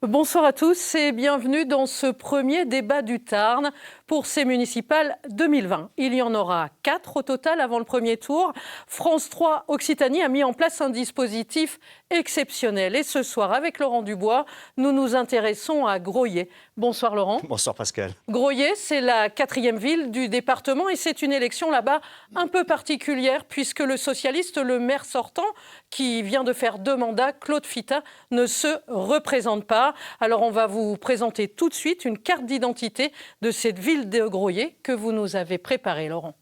Bonsoir à tous et bienvenue dans ce premier débat du Tarn pour ces municipales 2020. Il y en aura 4 au total avant le premier tour. France 3 Occitanie a mis en place un dispositif exceptionnel. Et ce soir, avec Laurent Dubois, nous nous intéressons à Grohier. Bonsoir Laurent. Bonsoir Pascal. Grohier, c'est la 4e ville du département et c'est une élection là-bas un peu particulière puisque le socialiste, le maire sortant, qui vient de faire 2 mandats, Claude Fita, ne se représente pas. Alors on va vous présenter tout de suite une carte d'identité de cette ville de Grohier que vous nous avez préparée, Laurent.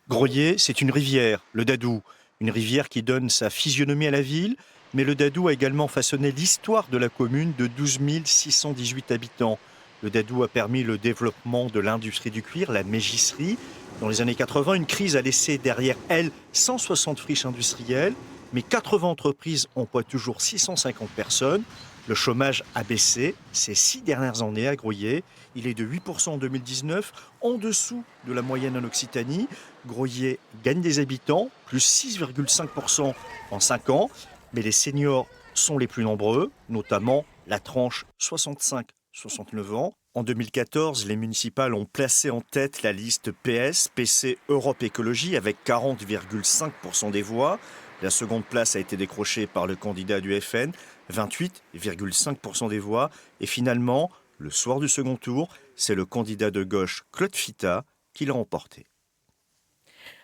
Grohier, c'est une rivière, le Dadou. Une rivière qui donne sa physionomie à la ville, mais le Dadou a également façonné l'histoire de la commune de 12 618 habitants. Le Dadou a permis le développement de l'industrie du cuir, la mégisserie. Dans les années 80, une crise a laissé derrière elle 160 friches industrielles, mais 80 entreprises emploient toujours 650 personnes. Le chômage a baissé ces 6 dernières années à Grohier. Il est de 8% en 2019, en dessous de la moyenne en Occitanie. Grohier gagne des habitants, plus 6,5% en 5 ans. Mais les seniors sont les plus nombreux, notamment la tranche 65-69 ans. En 2014, les municipales ont placé en tête la liste PS, PC Europe Écologie, avec 40,5% des voix. La seconde place a été décrochée par le candidat du FN, 28,5% des voix. Et finalement, le soir du second tour, c'est le candidat de gauche, Claude Fita, qui l'a emporté.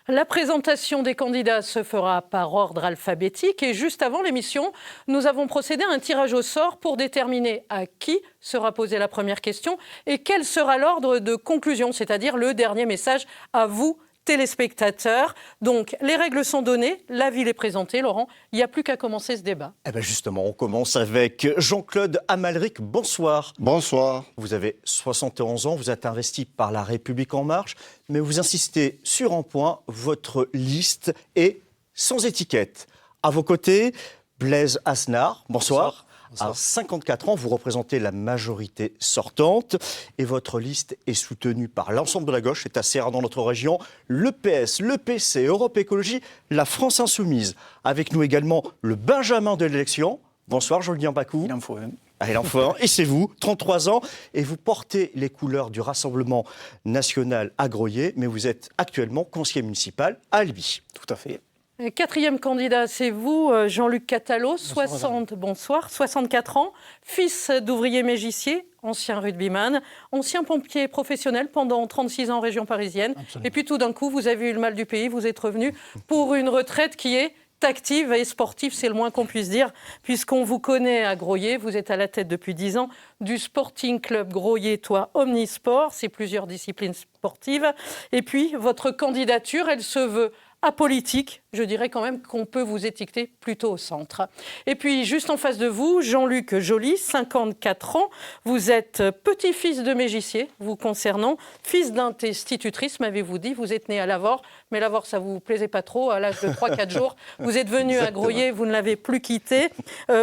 La présentation des candidats se fera par ordre alphabétique et juste avant l'émission, nous avons procédé à un tirage au sort pour déterminer à qui sera posée la première question et quel sera l'ordre de conclusion, c'est-à-dire le dernier message à vous, téléspectateurs. Donc, les règles sont données, la ville est présentée. Laurent, il n'y a plus qu'à commencer ce débat. Eh bien justement, on commence avec Jean-Claude Amalric. Bonsoir. Bonsoir. Vous avez 71 ans, vous êtes investi par La République En Marche, mais vous insistez sur un point, votre liste est sans étiquette. À vos côtés, Blaise Asnard. Bonsoir. À 54 ans, vous représentez la majorité sortante et votre liste est soutenue par l'ensemble de la gauche. C'est assez rare dans notre région. Le PS, le PC, Europe Écologie, la France Insoumise. Avec nous également le Benjamin de l'élection. Bonsoir, Julien Bacou. Il en faut un. Ah, il en faut un. Et c'est vous, 33 ans, et vous portez les couleurs du Rassemblement national à Grohier, mais vous êtes actuellement conseiller municipal à Albi. Tout à fait. 4e candidat, c'est vous, Jean-Luc Catalot, 64 ans, fils d'ouvrier mégissier, ancien rugbyman, ancien pompier professionnel pendant 36 ans en région parisienne. Absolument. Et puis tout d'un coup, vous avez eu le mal du pays, vous êtes revenu pour une retraite qui est active et sportive, c'est le moins qu'on puisse dire, puisqu'on vous connaît à Grohier, vous êtes à la tête depuis 10 ans du Sporting Club Grohier-Toi Omnisport, c'est plusieurs disciplines sportives. Et puis, votre candidature, elle se veut apolitique, je dirais quand même qu'on peut vous étiqueter plutôt au centre. Et puis, juste en face de vous, Jean-Luc Joly, 54 ans. Vous êtes petit-fils de mégissier, vous concernant, fils d'institutrice, m'avez-vous dit. Vous êtes né à Lavore, mais Lavore, ça ne vous plaisait pas trop. À l'âge de 3-4 jours, vous êtes venu à Grohier, vous ne l'avez plus quitté.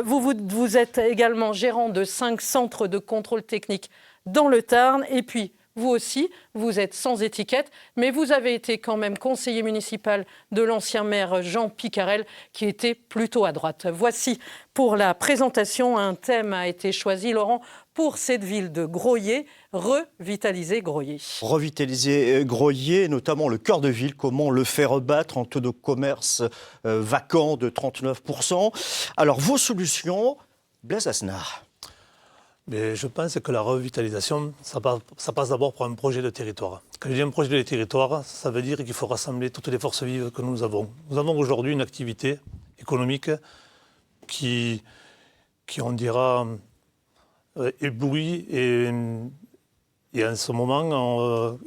Vous êtes également gérant de 5 centres de contrôle technique dans le Tarn. Et puis, vous aussi, vous êtes sans étiquette, mais vous avez été quand même conseiller municipal de l'ancien maire Jean Picarel, qui était plutôt à droite. Voici pour la présentation, un thème a été choisi, Laurent, pour cette ville de Grohier, revitaliser Grohier. Revitaliser Grohier, notamment le cœur de ville, comment le faire rebattre en taux de commerce vacant de 39%. Alors, vos solutions, Blaise Asnard. Mais je pense que la revitalisation, ça passe d'abord par un projet de territoire. Quand je dis un projet de territoire, ça veut dire qu'il faut rassembler toutes les forces vives que nous avons. Nous avons aujourd'hui une activité économique qui on dira, éblouit et en ce moment,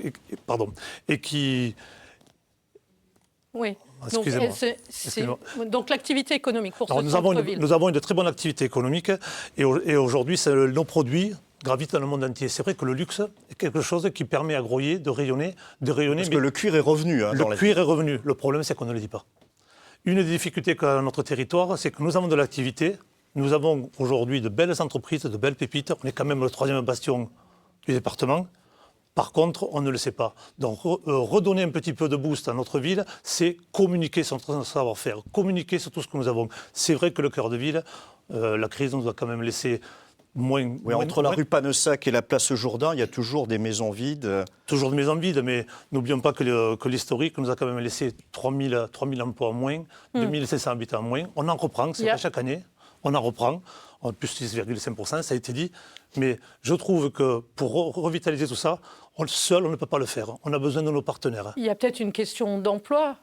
et qui... Oui. Excusez-moi. Donc l'activité économique pour ce nous centre-ville. Nous avons une très bonne activité économique et aujourd'hui, nos produits gravitent dans le monde entier. C'est vrai que le luxe est quelque chose qui permet à Grohier de rayonner. Parce que le cuir est revenu. Le cuir est revenu. Le problème, c'est qu'on ne le dit pas. Une des difficultés qu'a notre territoire, c'est que nous avons de l'activité. Nous avons aujourd'hui de belles entreprises, de belles pépites. On est quand même le 3e bastion du département. Par contre, on ne le sait pas. Donc, redonner un petit peu de boost à notre ville, c'est communiquer sur notre savoir-faire, communiquer sur tout ce que nous avons. C'est vrai que le cœur de ville, La crise nous a quand même laissé entre la rue Panessac et la place Jourdain, il y a toujours des maisons vides. Toujours des maisons vides, mais n'oublions pas que l'historique nous a quand même laissé 3000 emplois en moins, 2500 habitants en moins. On en reprend, c'est pas chaque année, on en reprend, en plus 6,5%, ça a été dit. Mais je trouve que pour revitaliser tout ça, seul, on ne peut pas le faire. On a besoin de nos partenaires. Il y a peut-être une question d'emploi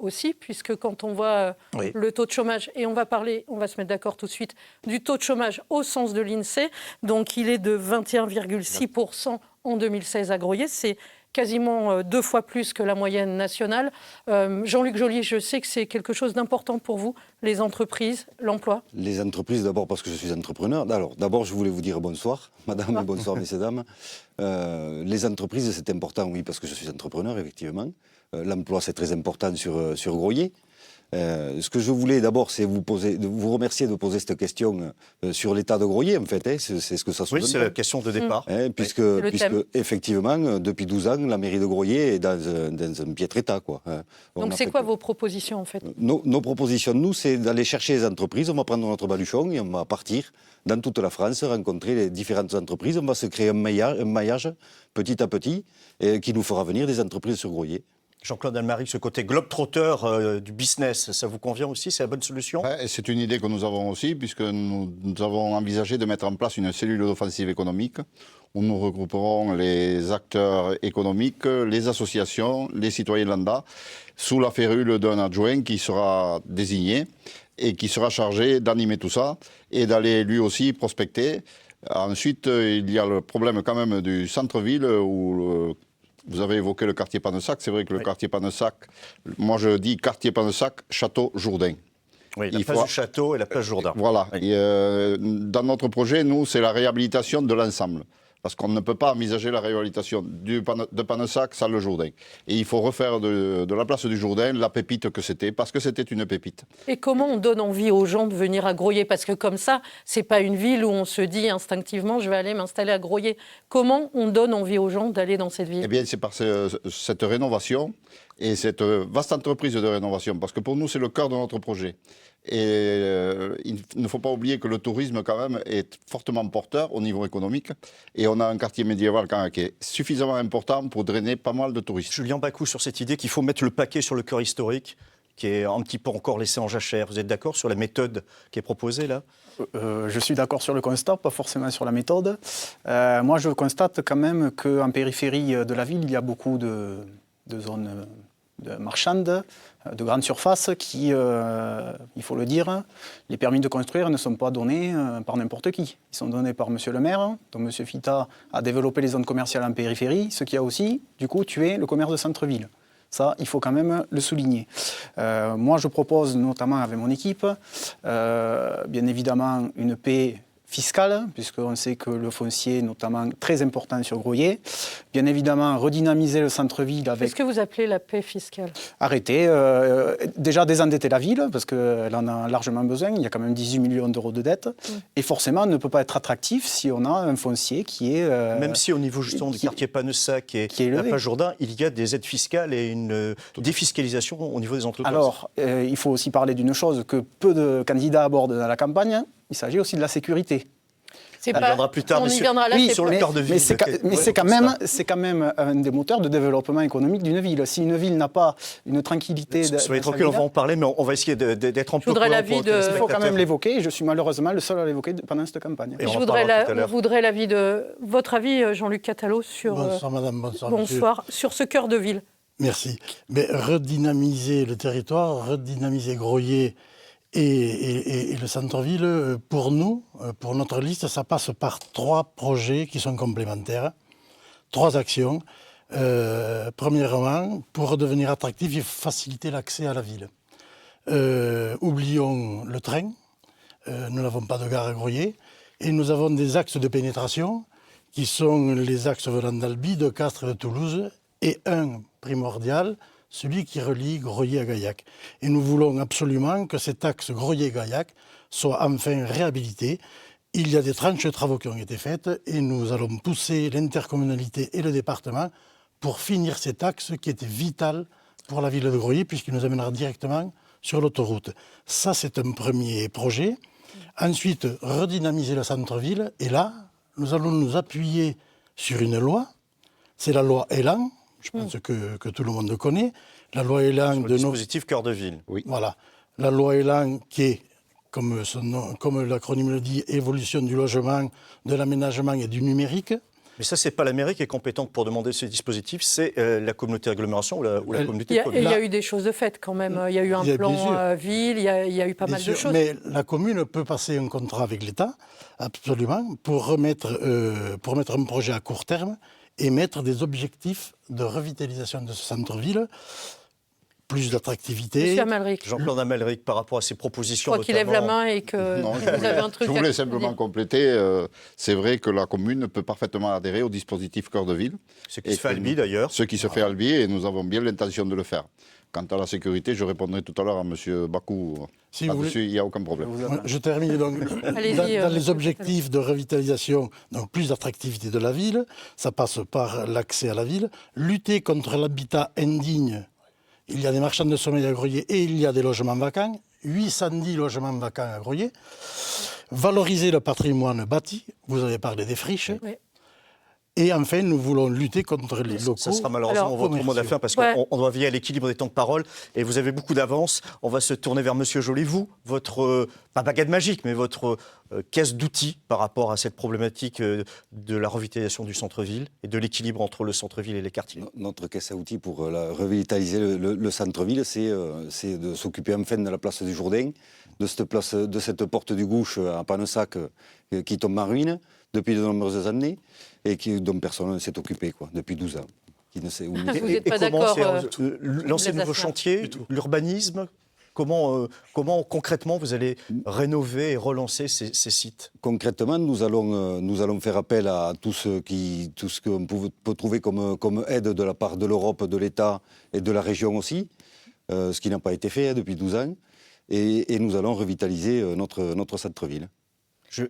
aussi, puisque quand on voit le taux de chômage, et on va se mettre d'accord tout de suite, du taux de chômage au sens de l'INSEE, donc il est de 21,6% en 2016 à Groyer, c'est quasiment 2 fois plus que la moyenne nationale. Jean-Luc Geôlier, je sais que c'est quelque chose d'important pour vous, les entreprises, l'emploi. Les entreprises, d'abord parce que je suis entrepreneur. Alors, d'abord, je voulais vous dire bonsoir, madame, et bonsoir, messieurs, dames. Les entreprises, c'est important, oui, parce que je suis entrepreneur, effectivement. L'emploi, c'est très important sur Groyer. Ce que je voulais d'abord, c'est vous remercier de poser cette question sur l'état de Groyer, en fait. C'est ce que ça se Oui, c'est la question de départ. Puisque effectivement, depuis 12 ans, la mairie de Groyer est dans un piètre état, quoi. Donc c'est quoi vos propositions, en fait? Nos propositions, nous, c'est d'aller chercher les entreprises. On va prendre notre baluchon et on va partir dans toute la France, rencontrer les différentes entreprises. On va se créer un maillage petit à petit qui nous fera venir des entreprises sur Groyer. Jean-Claude Almaric, ce côté globe-trotteur du business, ça vous convient aussi? C'est la bonne solution? C'est une idée que nous avons aussi, puisque nous avons envisagé de mettre en place une cellule d'offensive économique où nous regrouperons les acteurs économiques, les associations, les citoyens lambda, sous la férule d'un adjoint qui sera désigné et qui sera chargé d'animer tout ça et d'aller lui aussi prospecter. Ensuite, il y a le problème quand même du centre-ville où vous avez évoqué le quartier Panessac. C'est vrai que le quartier Panessac, moi je dis quartier Panessac, Château Jourdain. Oui, la place du Château et la place Jourdain. Voilà. Oui. Et, dans notre projet, nous, c'est la réhabilitation de l'ensemble. Parce qu'on ne peut pas envisager la réhabilitation de Panessac sans le Jourdain. Et il faut refaire de la place du Jourdain la pépite que c'était, parce que c'était une pépite. Et comment on donne envie aux gens de venir à Groyer? Parce que comme ça, c'est pas une ville où on se dit instinctivement je vais aller m'installer à Groyer. Comment on donne envie aux gens d'aller dans cette ville? Eh bien, c'est par cette rénovation et cette vaste entreprise de rénovation. Parce que pour nous, c'est le cœur de notre projet. Et il ne faut pas oublier que le tourisme, quand même, est fortement porteur au niveau économique. Et on a un quartier médiéval quand même, qui est suffisamment important pour drainer pas mal de touristes. Julien Bacou, sur cette idée qu'il faut mettre le paquet sur le cœur historique, qui est un petit peu encore laissé en jachère. Vous êtes d'accord sur la méthode qui est proposée, là? Je suis d'accord sur le constat, pas forcément sur la méthode. Moi, je constate quand même qu'en périphérie de la ville, il y a beaucoup de zones marchandes, de grandes surfaces qui, il faut le dire, les permis de construire ne sont pas donnés par n'importe qui. Ils sont donnés par M. le maire, dont M. Fita a développé les zones commerciales en périphérie, ce qui a aussi, du coup, tué le commerce de centre-ville. Ça, il faut quand même le souligner. Moi, je propose, notamment avec mon équipe, bien évidemment, une paix fiscale, puisqu'on sait que le foncier est notamment très important sur Groyer. Bien évidemment, redynamiser le centre-ville avec... Qu'est-ce que vous appelez la paix fiscale? Arrêter, déjà désendetter la ville, parce qu'elle en a largement besoin. Il y a quand même 18 millions d'euros de dettes. Et forcément, elle ne peut pas être attractif si on a un foncier qui est... Même si au niveau justement du quartier Panessac et la place Jourdain, il y a des aides fiscales et une défiscalisation au niveau des entreprises. Alors, il faut aussi parler d'une chose que peu de candidats abordent dans la campagne. Il s'agit aussi de la sécurité. On viendra plus tard, on y viendra là, oui, sur le cœur de ville. Mais c'est quand même un des moteurs de développement économique d'une ville. Si une ville n'a pas une tranquillité... Soyez tranquille, on va en parler, mais on va essayer d'être un peu cohérent. Il faut quand même l'évoquer, et je suis malheureusement le seul à l'évoquer pendant cette campagne. Et on voudrait votre avis, Jean-Luc Catalo, sur... Bonsoir madame, bonsoir bonsoir, sur ce cœur de ville. Merci. Mais redynamiser le territoire, redynamiser Groyer et le centre-ville, pour nous, pour notre liste, ça passe par 3 projets qui sont complémentaires, 3 actions. Premièrement, pour redevenir attractif, il faut faciliter l'accès à la ville. Oublions le train, nous n'avons pas de gare à Groyer, et nous avons des axes de pénétration qui sont les axes venant d'Albi, de Castres et de Toulouse, et un primordial, celui qui relie Groyer à Gaillac. Et nous voulons absolument que cet axe Groyer-Gaillac soit enfin réhabilité. Il y a des tranches de travaux qui ont été faites et nous allons pousser l'intercommunalité et le département pour finir cet axe qui était vital pour la ville de Groyer puisqu'il nous amènera directement sur l'autoroute. Ça, c'est un premier projet. Ensuite, redynamiser le centre-ville. Et là, nous allons nous appuyer sur une loi. C'est la loi Élan, je pense que tout le monde connaît. La loi Élan Sur le dispositif Cœur de Ville. Oui. Voilà. La loi Élan qui est, comme l'acronyme le dit, évolution du logement, de l'aménagement et du numérique. Mais ça, c'est pas la mairie qui est compétente pour demander ce dispositif, c'est la communauté d'agglomération ou la communauté de communes. Il y a eu des choses de fait quand même. Il y a eu un plan ville, il y a eu pas mal de choses. Mais la commune peut passer un contrat avec l'État, absolument, pour mettre un projet à court terme et mettre des objectifs de revitalisation de ce centre-ville, plus d'attractivité. Monsieur Amalric. Jean-Claude Amalric, par rapport à ces propositions. Je crois qu'il lève la main et que Non, vous avez un truc je voulais simplement compléter. C'est vrai que la commune peut parfaitement adhérer au dispositif Cœur de Ville. Ce qui se fait à Albi d'ailleurs. Ce qui se fait à Albi et nous avons bien l'intention de le faire. Quant à la sécurité, je répondrai tout à l'heure à M. Bakou. Si vous Là-dessus, il n'y a aucun problème. Je termine donc. Allez-y, Dans les objectifs de revitalisation, donc plus d'attractivité de la ville, ça passe par l'accès à la ville, lutter contre l'habitat indigne. Il y a des marchands de sommeil à Groyer et il y a des logements vacants, 810 logements vacants à Groyer. Valoriser le patrimoine bâti, vous avez parlé des friches. Oui. Et enfin, nous voulons lutter contre les locaux. Ça sera malheureusement votre mot de la fin parce qu'on doit veiller à l'équilibre des temps de parole et vous avez beaucoup d'avance. On va se tourner vers Monsieur Joly. Vous, votre, pas baguette magique, mais votre caisse d'outils par rapport à cette problématique de la revitalisation du centre-ville et de l'équilibre entre le centre-ville et les quartiers. Notre caisse à outils pour revitaliser le centre-ville, c'est de s'occuper enfin de la place du Jourdain, de cette porte du Gouche à Panessac qui tombe en ruine depuis de nombreuses années et dont personne ne s'est occupé depuis 12 ans. Qui ne sait où. Vous n'êtes pas d'accord lancer de nouveaux chantiers, l'urbanisme comment concrètement vous allez rénover et relancer ces sites? Concrètement, nous allons faire appel à tout ce qu'on peut trouver comme aide de la part de l'Europe, de l'État et de la région aussi, ce qui n'a pas été fait depuis 12 ans. Et nous allons revitaliser notre centre-ville.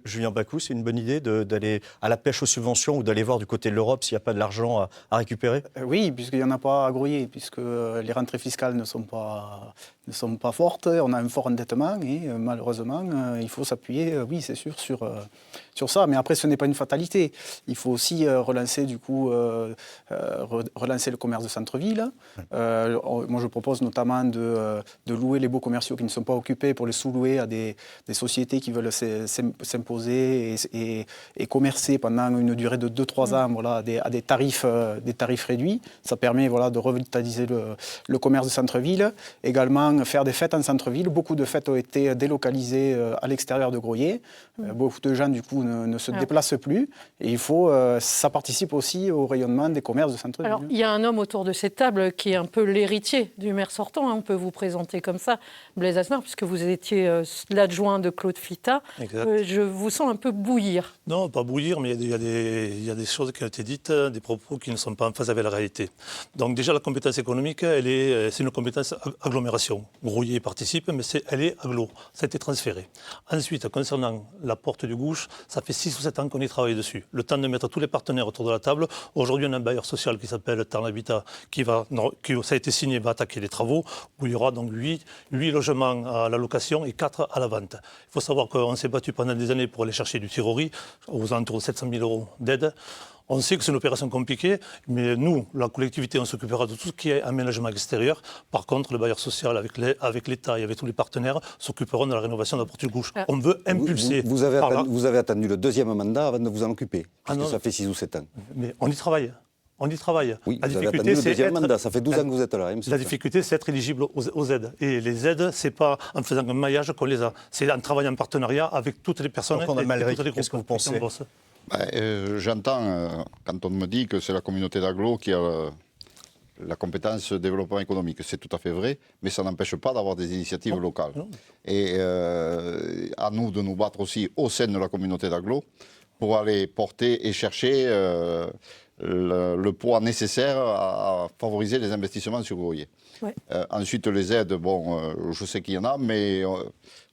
Julien Bakou, c'est une bonne idée d'aller à la pêche aux subventions ou d'aller voir du côté de l'Europe s'il n'y a pas de l'argent à récupérer? Oui, puisqu'il n'y en a pas à Groyer, puisque les rentrées fiscales ne sont pas fortes, on a un fort endettement et malheureusement, il faut s'appuyer, oui, c'est sûr, sur ça. Mais après, ce n'est pas une fatalité. Il faut aussi relancer le commerce de centre-ville. Moi, je propose notamment de louer les baux commerciaux qui ne sont pas occupés pour les sous-louer à des sociétés qui veulent s'imposer et commercer pendant une durée de 2-3 ans à des tarifs réduits. Ça permet de revitaliser le commerce de centre-ville. Également, faire des fêtes en centre-ville. Beaucoup de fêtes ont été délocalisées à l'extérieur de Groyer. Beaucoup de gens, du coup, ne se déplacent plus. Et ça participe aussi au rayonnement des commerces de centre-ville. Alors, il y a un homme autour de cette table qui est un peu l'héritier du maire sortant. On peut vous présenter comme ça, Blaise Aznar, puisque vous étiez l'adjoint de Claude Fita. Je vous sens un peu bouillir. Non, pas bouillir, mais il y a des choses qui ont été dites, des propos qui ne sont pas en phase avec la réalité. Donc déjà, la compétence économique, c'est une compétence agglomération. Groyer participe, mais elle est aglo. Ça a été transféré. Ensuite, concernant la porte du Gouche, ça fait 6 ou 7 ans qu'on y travaille dessus. Le temps de mettre tous les partenaires autour de la table. Aujourd'hui, on a un bailleur social qui s'appelle Tarn Habitat, qui ça a été signé, va attaquer les travaux, où il y aura donc 8 logements à la location et 4 à la vente. Il faut savoir qu'on s'est battu pendant des années pour aller chercher du Tirori, aux alentours de 700 000 € d'aide. On sait que c'est une opération compliquée, mais nous, la collectivité, on s'occupera de tout ce qui est aménagement extérieur. Par contre, le bailleur social, avec l'État et avec tous les partenaires, s'occuperont de la rénovation de la porte du Gouche. On veut impulser. Vous avez attendu le 2e mandat avant de vous en occuper, parce que ça fait 6 ou 7 ans. Mais on y travaille. On y travaille. Oui, vous avez attendu le 2e mandat, ça fait 12 ans que vous êtes là. La difficulté, c'est être éligible aux aides. Et les aides, ce n'est pas en faisant un maillage qu'on les a. C'est en travaillant en partenariat avec toutes les personnes. Donc on a Amalric, qu'est-ce que vous pensez? J'entends quand on me dit que c'est la communauté d'agglo qui a la compétence développement économique. C'est tout à fait vrai, mais ça n'empêche pas d'avoir des initiatives locales. Non. Et à nous de nous battre aussi au sein de la communauté d'agglo pour aller porter et chercher le poids nécessaire à favoriser les investissements sur Groyer. Ouais. Ensuite, les aides, je sais qu'il y en a, mais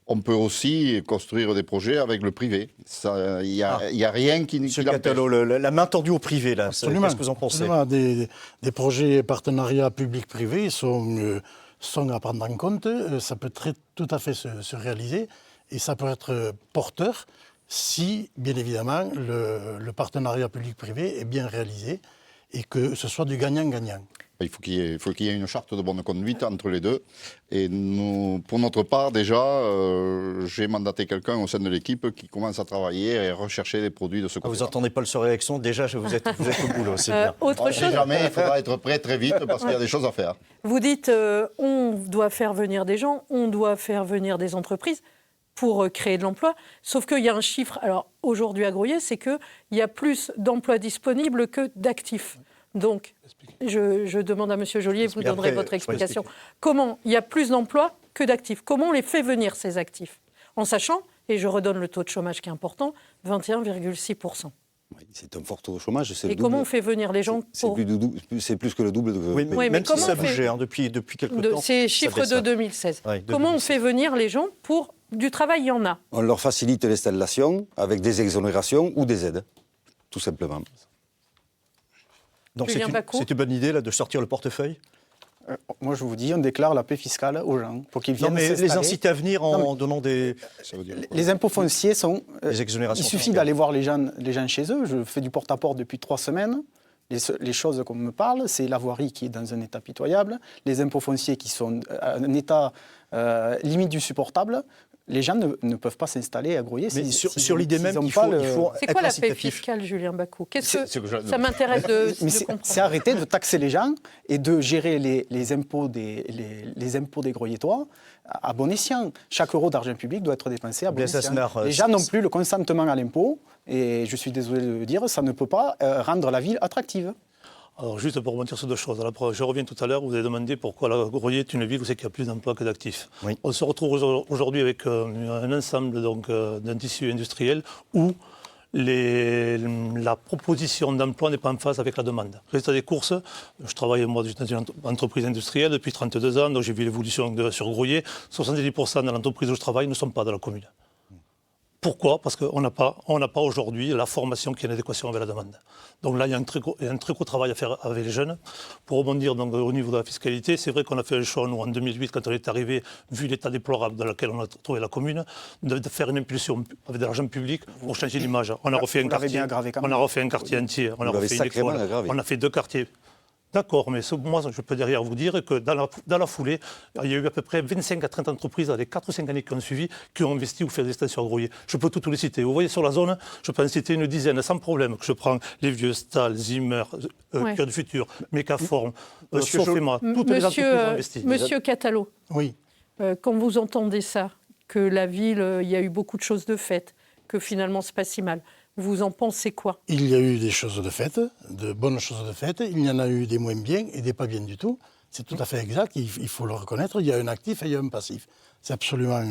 on peut aussi construire des projets avec le privé. Il n'y a rien qui l'empêche. La main tendue au privé, là. Qu'est-ce que vous en pensez? Des projets partenariats public-privé sont à prendre en compte. Ça peut tout à fait se réaliser. et ça peut être porteur si, bien évidemment, le partenariat public-privé est bien réalisé et que ce soit du gagnant-gagnant. Il faut qu'il y ait une charte de bonne conduite entre les deux. Et nous, pour notre part, déjà, j'ai mandaté quelqu'un au sein de l'équipe qui commence à travailler et à rechercher des produits de ce côté. Vous n'entendez pas le surréaction, déjà vous êtes au boulot, c'est bien. Autre Si chose, jamais, il faudra être prêt très vite parce qu'il y a des choses à faire. vous dites on doit faire venir des gens, on doit faire venir des entreprises pour créer de l'emploi. Sauf qu'il y a un chiffre, alors aujourd'hui à Groyer, c'est qu'il y a plus d'emplois disponibles que d'actifs. Donc, je demande à M. Joly, vous donnerez votre explication. Comment il y a plus d'emplois que d'actifs? Comment on les fait venir, ces actifs? En sachant, et je redonne le taux de chômage qui est important, 21,6%. Oui, c'est un fort taux de chômage. Et comment on fait venir les gens pour... C'est plus que le double. Oui, mais même si ça bougeait depuis quelques temps. Ces chiffres de 2016. Ouais, comment on fait venir les gens pour... Du travail, il y en a. On leur facilite l'installation avec des exonérations ou des aides, tout simplement. Donc Julien Bacot. c'est une bonne idée là, de sortir le portefeuille? Moi, je vous dis, on déclare la paix fiscale aux gens pour qu'ils viennent Non, mais s'installer. les inciter à venir en donnant des... Les impôts fonciers sont... Des exonérations il suffit fiscales. d'aller voir les gens chez eux. Je fais du porte-à-porte depuis 3 semaines. Les choses qu'on me parle, c'est la voirie qui est dans un état pitoyable, les impôts fonciers qui sont à un état limite du supportable. Les gens ne peuvent pas s'installer à Groyer. Mais sur l'idée même qu'il faut C'est être quoi la paix incitatif. fiscale, Julien Bacot? Ça m'intéresse de c'est comprendre. arrêter de taxer les gens et de gérer les impôts des Groyetois à bon escient. Chaque euro d'argent public doit être dépensé à bon Bien, escient. Les gens n'ont plus le consentement à l'impôt et je suis désolé de le dire, ça ne peut pas rendre la ville attractive. Alors juste pour rebondir sur deux choses. Alors, je reviens tout à l'heure, vous avez demandé pourquoi la Groyer est une ville où c'est qu'il y a plus d'emplois que d'actifs. Oui. On se retrouve aujourd'hui avec un ensemble d'un tissu industriel où la proposition d'emploi n'est pas en phase avec la demande. Résultat des courses, je travaille moi dans une entreprise industrielle depuis 32 ans, donc j'ai vu l'évolution sur Groyer. 70% de l'entreprise où je travaille ne sont pas de la commune. Pourquoi? Parce qu'on n'a pas aujourd'hui la formation qui est en adéquation avec la demande. Donc là, il y a un très gros travail à faire avec les jeunes. Pour rebondir donc, au niveau de la fiscalité, c'est vrai qu'on a fait un choix, nous, en 2008, quand on est arrivé, vu l'état déplorable dans lequel on a trouvé la commune, de faire une impulsion avec de l'argent public pour changer d'image. On a refait un quartier, entier, on a refait une école, on a fait 2 quartiers. D'accord, mais moi, je peux derrière vous dire que dans la foulée, il y a eu à peu près 25 à 30 entreprises dans les 4 ou 5 années qui ont suivi, qui ont investi ou fait des extensions à Groyer. Je peux toutes les citer. Vous voyez sur la zone, je peux en citer une dizaine sans problème. Que je prends les vieux Stahl, Zimmer, Cœur du Futur, Mécaform, Sofema, toutes les entreprises ont investi. Monsieur Catalo, Oui. quand vous entendez ça, que la ville, il y a eu beaucoup de choses de faites, que finalement c'est pas si mal, vous en pensez quoi? Il y a eu des choses de faites, de bonnes choses de faites. Il y en a eu des moins bien et des pas bien du tout. C'est tout à fait exact, il faut le reconnaître. Il y a un actif et il y a un passif. C'est absolument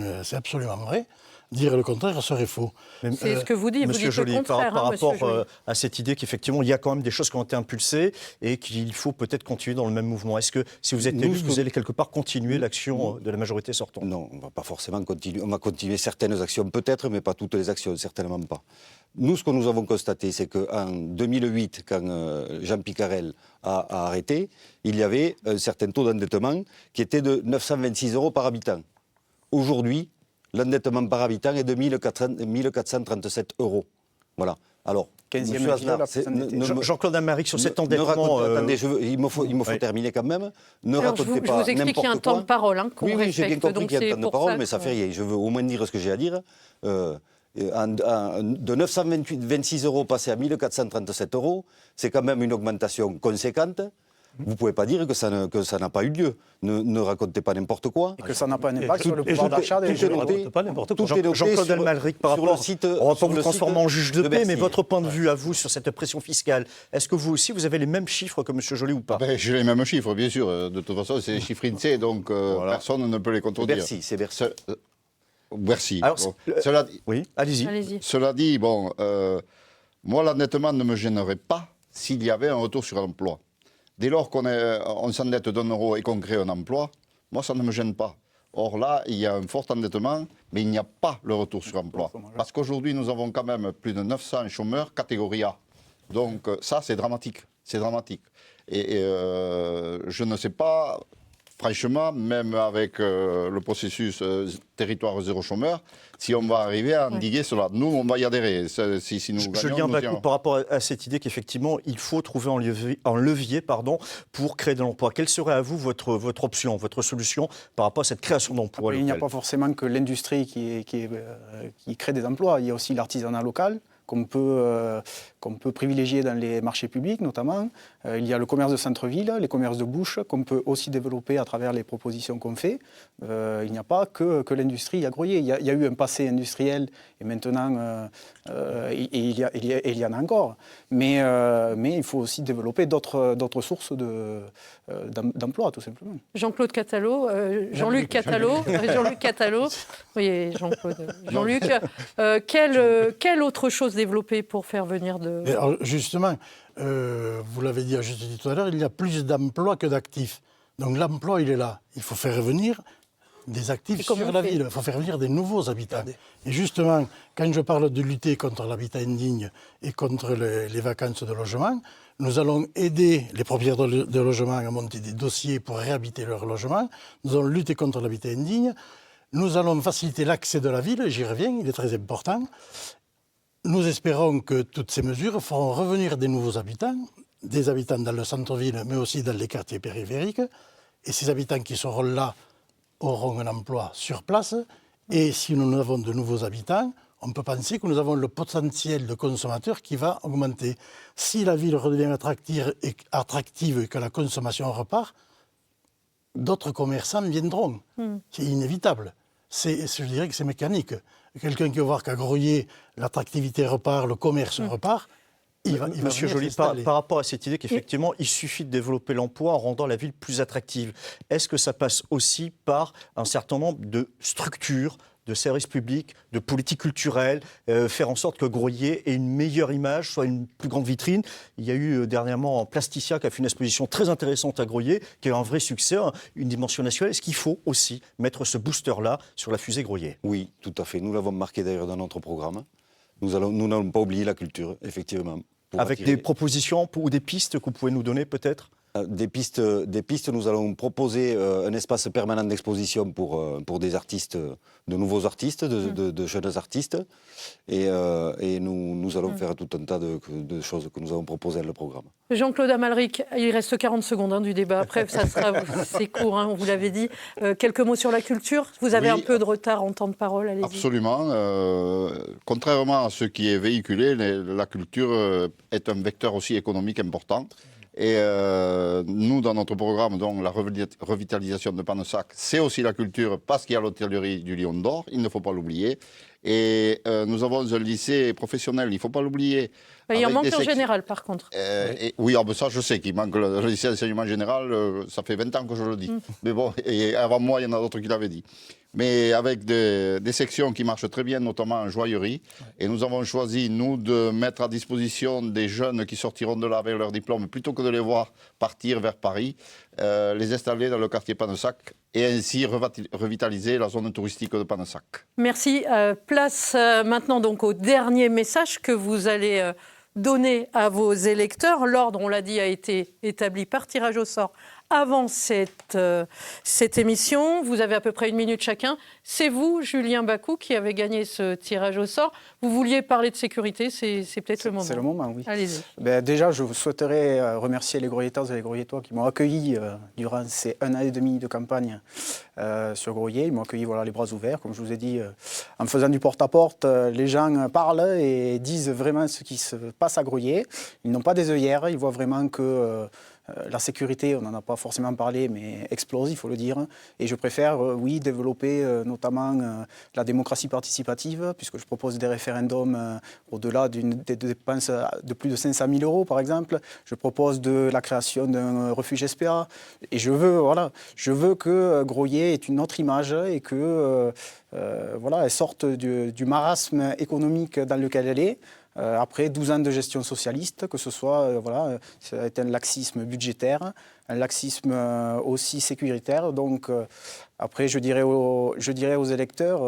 vrai. Dire le contraire serait faux. C'est ce que vous dites, Monsieur vous dites Joly, le contraire. par Monsieur rapport Joly. à cette idée qu'effectivement, il y a quand même des choses qui ont été impulsées et qu'il faut peut-être continuer dans le même mouvement. Est-ce que si vous êtes élu, vous allez quelque part continuer l'action de la majorité sortante? Non, on ne va pas forcément continuer. On va continuer certaines actions peut-être, mais pas toutes les actions, certainement pas. Nous, ce que nous avons constaté, c'est qu'en 2008, quand Jean Picarel a arrêté, il y avait un certain taux d'endettement qui était de 926 € par habitant. Aujourd'hui, l'endettement par habitant est de 1437 €. Voilà. Alors, 15e monsieur ville, la Aznar, plus endettée. Jean-Claude Amaric, sur cet endettement... attendez, il me faut terminer quand même. Ne Alors, je racontez vous pas explique qu'il y a un n'importe temps quoi. de parole qu'on Oui, j'ai bien respecte. compris Donc qu'il y a c'est un temps de pour parole, ça mais ça fait rien. Je veux au moins dire ce que j'ai à dire. De 926 € passés à 1437 €, c'est quand même une augmentation conséquente. Vous ne pouvez pas dire que ça n'a pas eu lieu. Ne racontez pas n'importe quoi. Et que ça n'a pas un impact sur le pouvoir d'achat des tout est gens. noté. Pas n'importe quoi. Tout est noté Jean-Claude sur- Almalric, par sur rapport, le site, on ne va pas sur vous le transformer site en juge de paix, Bercy. mais votre point de vue à vous sur cette pression fiscale, est-ce que vous aussi, vous avez les mêmes chiffres que M. Joly ou pas? J'ai les mêmes chiffres, bien sûr. De toute façon, c'est des chiffres INSEE, donc personne ne peut les contredire. Bercy, c'est Bercy. Bercy. Alors, Bon. Cela dit, Oui, allez-y. Allez-y. Cela dit, bon, moi, l'endettement ne me gênerait pas s'il y avait un retour sur l'emploi. Dès lors qu'on s'endette d'1 € et qu'on crée un emploi, moi, ça ne me gêne pas. Or là, il y a un fort endettement, mais il n'y a pas le retour sur l'emploi. Parce qu'aujourd'hui, nous avons quand même plus de 900 chômeurs catégorie A. Donc ça, c'est dramatique. C'est dramatique. Et je ne sais pas... franchement, même avec le processus territoire zéro chômeur, si on va arriver à endiguer cela, nous, on va y adhérer. Si nous gagnons, Julien nous Bacou, tirons. par rapport à cette idée qu'effectivement, il faut trouver un levier pour créer de l'emploi. Quelle serait à vous votre option, votre solution par rapport à cette création d'emplois Il n'y a locaux? pas forcément que l'industrie qui crée des emplois. Il y a aussi l'artisanat local qu'on peut privilégier dans les marchés publics notamment. Il y a le commerce de centre-ville, les commerces de bouche qu'on peut aussi développer à travers les propositions qu'on fait. Il n'y a pas que l'industrie agroyer. Il y a eu un passé industriel et maintenant il y en a encore. Mais il faut aussi développer d'autres sources d'emploi tout simplement. Jean-Claude Catalo, Jean-Luc Catalo, Jean-Luc Catalo, oui Jean-Claude, Jean-Luc, quelle autre chose développer pour faire venir de... Alors, justement, vous l'avez dit à juste dit tout à l'heure, il y a plus d'emplois que d'actifs. Donc l'emploi, il est là. Il faut faire venir des actifs sur la ville. Il faut faire venir des nouveaux habitants. Et justement, quand je parle de lutter contre l'habitat indigne et contre les vacances de logement, nous allons aider les propriétaires de logements à monter des dossiers pour réhabiter leur logement. Nous allons lutter contre l'habitat indigne. Nous allons faciliter l'accès de la ville, j'y reviens, il est très important. Nous espérons que toutes ces mesures feront revenir des nouveaux habitants, des habitants dans le centre-ville, mais aussi dans les quartiers périphériques. Et ces habitants qui seront là auront un emploi sur place. Et si nous avons de nouveaux habitants, on peut penser que nous avons le potentiel de consommateurs qui va augmenter. Si la ville redevient attractive et que la consommation repart, d'autres commerçants viendront. C'est inévitable. Je dirais que c'est mécanique. Quelqu'un qui va voir qu'à Groyer, l'attractivité repart, le commerce repart, il va Monsieur Joly, par rapport à cette idée qu'effectivement, il suffit de développer l'emploi en rendant la ville plus attractive, est-ce que ça passe aussi par un certain nombre de structures, de services publics, de politiques culturelles, faire en sorte que Groyer ait une meilleure image, soit une plus grande vitrine? Il y a eu dernièrement Plasticien qui a fait une exposition très intéressante à Groyer, qui a eu un vrai succès, une dimension nationale. Est-ce qu'il faut aussi mettre ce booster-là sur la fusée Groyer? Oui, tout à fait. Nous l'avons marqué d'ailleurs dans notre programme. Nous n'allons pas oublier la culture, effectivement. Avec des propositions ou des pistes que vous pouvez nous donner peut-être? Des pistes, nous allons proposer un espace permanent d'exposition pour des artistes, de nouveaux artistes, de jeunes artistes. Et nous allons faire tout un tas de choses que nous avons proposées dans le programme. Jean-Claude Amalric, il reste 40 secondes du débat. Après, c'est court, on vous l'avait dit. Quelques mots sur la culture. Vous avez un peu de retard en temps de parole, allez-y. Absolument. Contrairement à ce qui est véhiculé, la culture est un vecteur aussi économique important. Et nous, dans notre programme, donc, la revitalisation de Pannesac, c'est aussi la culture parce qu'il y a l'hôtellerie du Lion d'Or, il ne faut pas l'oublier. Et nous avons un lycée professionnel, il ne faut pas l'oublier. Il en manque en général, par contre. Oui, ça je sais qu'il manque le lycée d'enseignement général, ça fait 20 ans que je le dis. Mais bon, et avant moi, il y en a d'autres qui l'avaient dit. Mais avec des sections qui marchent très bien, notamment en joaillerie. Et nous avons choisi, nous, de mettre à disposition des jeunes qui sortiront de là avec leur diplôme, plutôt que de les voir partir vers Paris, les installer dans le quartier Pannesac et ainsi revitaliser la zone touristique de Pannesac. Merci. Place maintenant donc au dernier message que vous allez donner à vos électeurs. L'ordre, on l'a dit, a été établi par tirage au sort avant cette émission. Vous avez à peu près 1 minute chacun. C'est vous, Julien Bacou, qui avez gagné ce tirage au sort. Vous vouliez parler de sécurité, c'est peut-être le moment. C'est le moment, oui. Allez-y. Déjà, je souhaiterais remercier les Groyettas et les Groyettois qui m'ont accueilli durant ces 1 an et demi de campagne sur Groyer. Ils m'ont accueilli les bras ouverts. Comme je vous ai dit, en faisant du porte-à-porte, les gens parlent et disent vraiment ce qui se passe à Groyer. Ils n'ont pas des œillères, ils voient vraiment que... la sécurité, on n'en a pas forcément parlé, mais explose, il faut le dire. Et je préfère, développer notamment la démocratie participative, puisque je propose des référendums au-delà des dépenses de plus de 500 000 euros, par exemple. Je propose de la création d'un refuge SPA. Et je veux que Groyer ait une autre image et que, elle sorte du marasme économique dans lequel elle est. Après 12 ans de gestion socialiste, que ce soit ça a été un laxisme budgétaire, un laxisme aussi sécuritaire. Donc après, je dirais aux électeurs,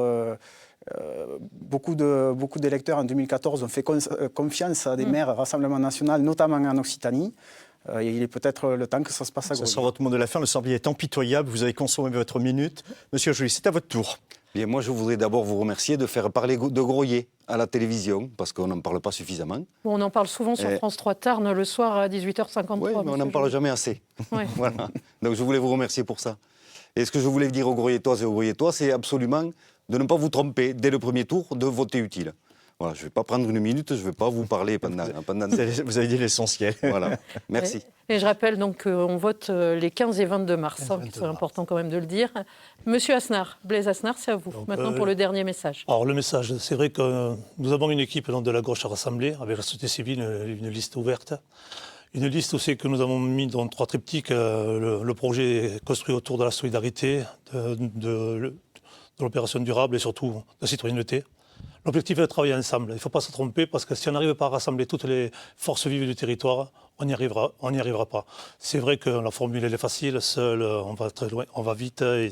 beaucoup d'électeurs en 2014 ont fait confiance à des maires Rassemblement National, notamment en Occitanie. il est peut-être le temps que ça se passe à Ça Groyer. sera votre mot de la fin. Le Sorbier est impitoyable. Vous avez consommé votre minute. Monsieur Joly, c'est à votre tour. Bien, moi, je voudrais d'abord vous remercier de faire parler de Groyer à la télévision, parce qu'on n'en parle pas suffisamment. Bon, on en parle souvent sur France 3 Tarn le soir à 18h53. Oui, mais on n'en parle jamais assez. Ouais. Voilà. Donc je voulais vous remercier pour ça. Et ce que je voulais dire aux Groyetoises et aux Groyetois, c'est absolument de ne pas vous tromper dès le premier tour, de voter utile. Voilà, je ne vais pas prendre une minute, je ne vais pas vous parler pendant... Vous avez dit l'essentiel. Voilà, merci. Et je rappelle donc qu'on vote les 15 et 22 mars. C'est important quand même de le dire. Monsieur Asnard, Blaise Asnard, c'est à vous. Donc, maintenant pour le dernier message. Alors le message, c'est vrai que nous avons une équipe de la gauche rassemblée, avec la société civile, une liste ouverte. Une liste aussi que nous avons mis dans 3 triptyques. Le projet construit autour de la solidarité, de l'opération durable et surtout de la citoyenneté. L'objectif est de travailler ensemble. Il ne faut pas se tromper parce que si on n'arrive pas à rassembler toutes les forces vives du territoire, on n'y arrivera pas. C'est vrai que la formule elle est facile, seul on va très loin, on va vite et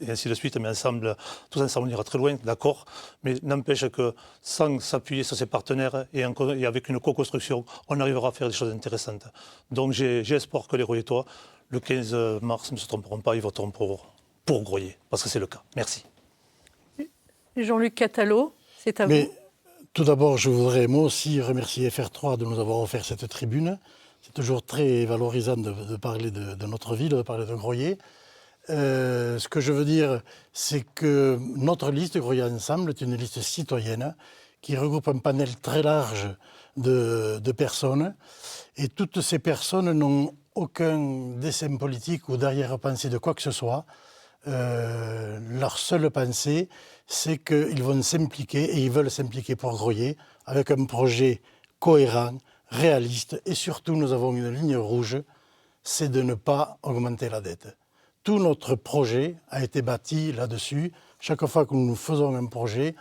ainsi de suite, mais ensemble, tous ensemble on ira très loin, d'accord. Mais n'empêche que sans s'appuyer sur ses partenaires et avec une co-construction, on arrivera à faire des choses intéressantes. Donc j'ai espoir que les Groyetois, le 15 mars, ne se tromperont pas, ils voteront pour Groyer, parce que c'est le cas. Merci. Jean-Luc Catalo, c'est à Mais vous. tout d'abord, je voudrais moi aussi remercier FR3 de nous avoir offert cette tribune. C'est toujours très valorisant de parler de notre ville, de parler de Groyer. Ce que je veux dire, c'est que notre liste Groyer Ensemble est une liste citoyenne qui regroupe un panel très large de personnes. Et toutes ces personnes n'ont aucun dessein politique ou d'arrière-pensée de quoi que ce soit. Leur seule pensée, c'est qu'ils vont s'impliquer et ils veulent s'impliquer pour Groyer avec un projet cohérent, réaliste et surtout nous avons une ligne rouge, c'est de ne pas augmenter la dette. Tout notre projet a été bâti là-dessus. Chaque fois que nous faisons un projet,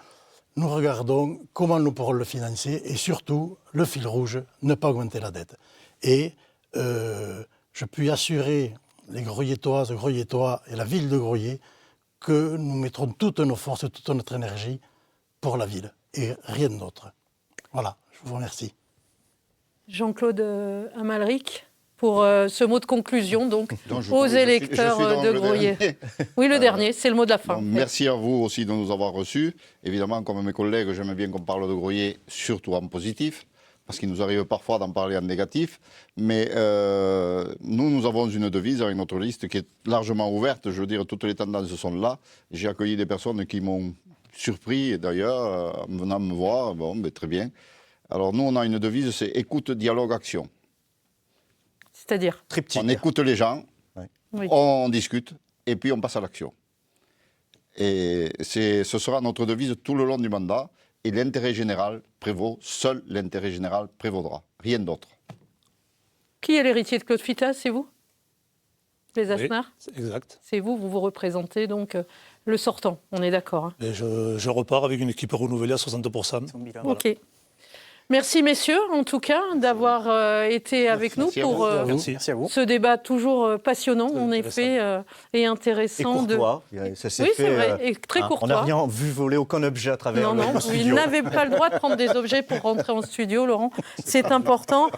nous regardons comment nous pourrons le financer et surtout, le fil rouge, ne pas augmenter la dette. Et je puis assurer les Groyetoises, Groyetois et la ville de Groyer que nous mettrons toutes nos forces, toute notre énergie pour la ville et rien d'autre. Voilà, je vous remercie. Jean-Claude Amalric, pour ce mot de conclusion donc, Donc, aux je suis électeurs donc de le Groyer. dernier. Oui, le dernier, c'est le mot de la fin. Donc, merci à vous aussi de nous avoir reçus. Évidemment, comme mes collègues, j'aime bien qu'on parle de Groyer, surtout en positif, parce qu'il nous arrive parfois d'en parler en négatif. Mais nous avons une devise avec notre liste qui est largement ouverte. Je veux dire, toutes les tendances sont là. J'ai accueilli des personnes qui m'ont surpris, d'ailleurs, en venant me voir. Bon, ben, très bien. Alors, nous, on a une devise, c'est écoute, dialogue, action. C'est-à-dire Triptyque. On écoute les gens, Oui. on discute, et puis on passe à l'action. Et ce sera notre devise tout le long du mandat. Et l'intérêt général prévaut, seul l'intérêt général prévaudra, rien d'autre. Qui est l'héritier de Claude Fitas, c'est vous? Les Asnard? Oui, exact. C'est vous, vous représentez donc le sortant, on est d'accord. Hein. Et je repars avec une équipe renouvelée à 60%. Voilà. Ok. Merci messieurs, en tout cas, d'avoir été avec Merci nous à pour vous. Merci à vous. ce débat toujours passionnant, en effet, et Et intéressant. courtois. Ça s'est Oui, fait, c'est vrai, et très On courtois. n'a rien vu voler aucun objet à travers Non, le vous studio. n'avez pas le droit de prendre des objets pour rentrer en studio, Laurent. C'est important.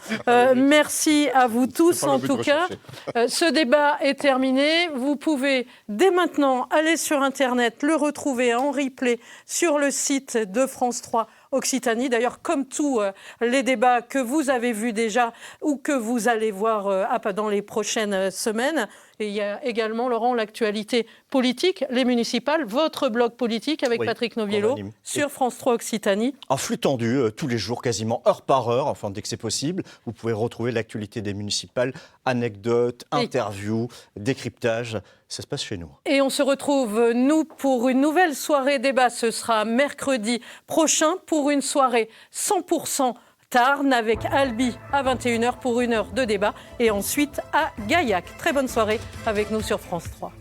Merci à vous tous, C'est pas le en but tout cas. recherché. Ce débat est terminé. Vous pouvez dès maintenant aller sur Internet, le retrouver en replay sur le site de France 3 Occitanie. D'ailleurs, comme tous les débats que vous avez vus déjà ou que vous allez voir dans les prochaines semaines. Et il y a également, Laurent, l'actualité politique, les municipales, votre blog politique avec Oui, Patrick qu'on Noviello anime. sur France 3 Occitanie. En flux tendu, tous les jours, quasiment heure par heure, enfin dès que c'est possible. Vous pouvez retrouver l'actualité des municipales, anecdotes, Oui. interviews, décryptage. Ça se passe chez nous. Et on se retrouve, nous, pour une nouvelle soirée débat. Ce sera mercredi prochain pour une soirée 100% Tarn avec Albi à 21h pour 1 heure de débat. Et ensuite à Gaillac. Très bonne soirée avec nous sur France 3.